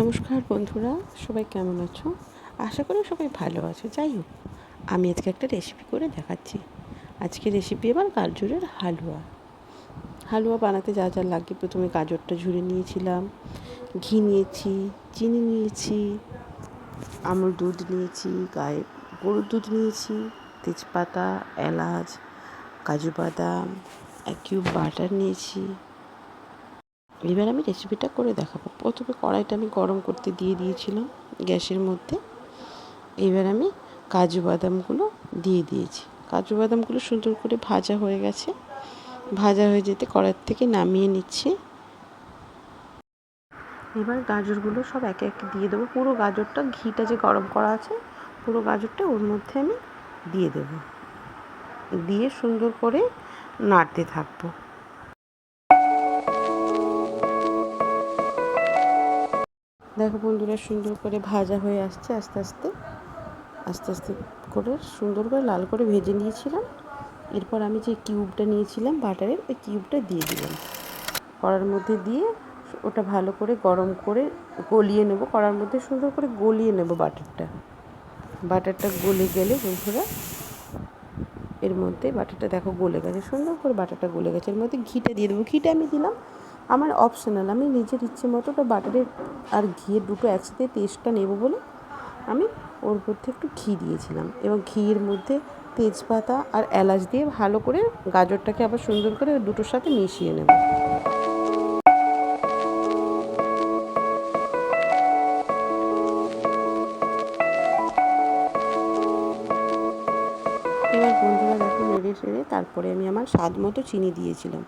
নমস্কার বন্ধুরা, সবাই কেমন আছো? আশা করি সবাই ভালো আছো। যাই হোক, আমি আজকে একটা রেসিপি করে দেখাচ্ছি। আজকে রেসিপি এবার গাজরের হালুয়া। হালুয়া বানাতে যা যা লাগে, প্রথমে গাজরটা ঝুড়ে নিয়েছিলাম, ঘি নিয়েছি, চিনি নিয়েছি, আমুল দুধ নিয়েছি, গরুর দুধ নিয়েছি, তেজপাতা, এলাচ, কাজু বাদাম, 1 কিউব বাটার নিয়েছি। এবার আমি রেসিপিটা করে দেখাবো। প্রথমে কড়াইটা আমি গরম করতে দিয়ে দিয়েছিলাম গ্যাসের মধ্যে। এবার আমি কাজু বাদামগুলো দিয়ে দিয়েছি। কাজু বাদামগুলো সুন্দর করে ভাজা হয়ে গেছে। ভাজা হয়ে যেতে কড়াই থেকে নামিয়ে নিচ্ছি। এবার গাজরগুলো সব একে একে দিয়ে দেবো। পুরো গাজরটা, ঘিটা যে গরম করা আছে, পুরো গাজরটা ওর মধ্যে আমি দিয়ে দেবো। দিয়ে সুন্দর করে নাড়তে থাকবো। দেখো বন্ধুরা, সুন্দর করে ভাজা হয়ে আসছে। আস্তে আস্তে করে সুন্দর করে লাল করে ভেজে নিয়েছিলাম। এরপর আমি যে কিউবটা নিয়েছিলাম বাটারের, ওই কিউবটা দিয়ে দিলাম কড়ার মধ্যে। দিয়ে ওটা ভালো করে গরম করে গলিয়ে নেব। কড়ার মধ্যে সুন্দর করে গলিয়ে নেব বাটারটা গলে গেলে বন্ধুরা, এর মধ্যে বাটারটা দেখো গলে গেছে, সুন্দর করে বাটারটা গলে গেছে। এর মধ্যে ঘিটা দিয়ে দেবো। ঘিটা আমি দিলাম আমার অপশনাল, আমি নিজের ইচ্ছে মতো। ওটা বাটারের আর ঘিয়ের দুটো একসাথে টেস্টটা নেব বলে আমি ওর মধ্যে একটু ঘি দিয়েছিলাম। এবং ঘিয়ের মধ্যে তেজপাতা আর এলাচ দিয়ে ভালো করে গাজরটাকে আবার সুন্দর করে দুটোর সাথে মিশিয়ে নেব। এবার বন্ধুরা দেখো, নেড়ে তারপরে আমি আমার স্বাদ মতো চিনি দিয়েছিলাম।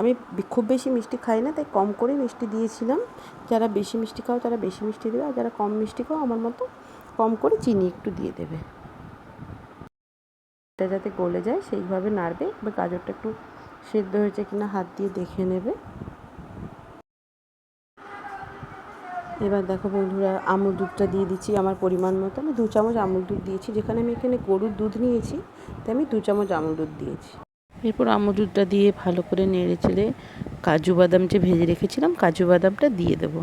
আমি খুব বেশি মিষ্টি খাই না, তাই কম করে মিষ্টি দিয়েছিলাম। যারা বেশি মিষ্টি খাও তারা বেশি মিষ্টি দেবে, আর যারা কম মিষ্টি খাও আমার মতো কম করে চিনি একটু দিয়ে দেবে। এটা যাতে গলে যায় সেইভাবে নাড়বে। এবার গাজরটা একটু সেদ্ধ হয়েছে কিনা হাত দিয়ে দেখে নেবে। এবার দেখো বন্ধুরা, আমুল দুধটা দিয়ে দিচ্ছি আমার পরিমাণ মতো। আমি 2 চামচ আমুল দুধ দিয়েছি। যেখানে আমি এখানে গরুর দুধ নিয়েছি, তাই আমি 2 চামচ আমুল দুধ দিয়েছি। এরপর আমুল দুধটা দিয়ে ভালো করে নেড়ে চেড়ে কাজু বাদাম যে ভেজে রেখেছিলাম, কাজু বাদামটা দিয়ে দেবো।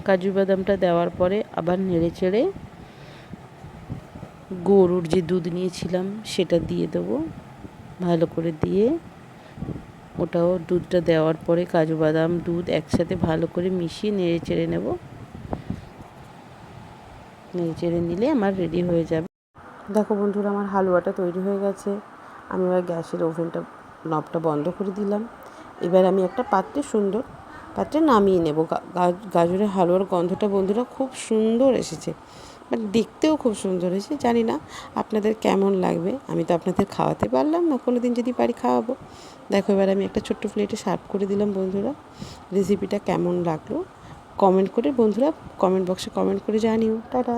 কাজু বাদামটা দেওয়ার পরে আবার নেড়ে চেড়ে গরুর যে দুধ নিয়েছিলাম সেটা দিয়ে দেবো। ভালো করে দিয়ে ওটাও, দুধটা দেওয়ার পরে কাজু বাদাম দুধ একসাথে ভালো করে মিশিয়ে নেড়ে চেড়ে নেব। নেড়ে চেড়ে নিলে আমার রেডি হয়ে যাবে। দেখো বন্ধুরা, আমার হালুয়াটা তৈরি হয়ে গেছে। আমি এবার গ্যাসের ওভেনটা নবটা বন্ধ করে দিলাম। এবার আমি একটা পাত্রে নামিয়ে নেব। গাজরের হালুয়ার গন্ধটা বন্ধুরা খুব সুন্দর এসেছে, মানে দেখতেও খুব সুন্দর হয়েছে। জানি না আপনাদের কেমন লাগবে, আমি তো আপনাদের খাওয়াতে পারলাম না, কোনো দিন যদি পারি খাওয়াবো। দেখো, এবার আমি একটা ছোট্ট প্লেটে সার্ভ করে দিলাম। বন্ধুরা, রেসিপিটা কেমন লাগলো কমেন্ট করে বন্ধুরা কমেন্ট বক্সে কমেন্ট করে জানিও। টাটা।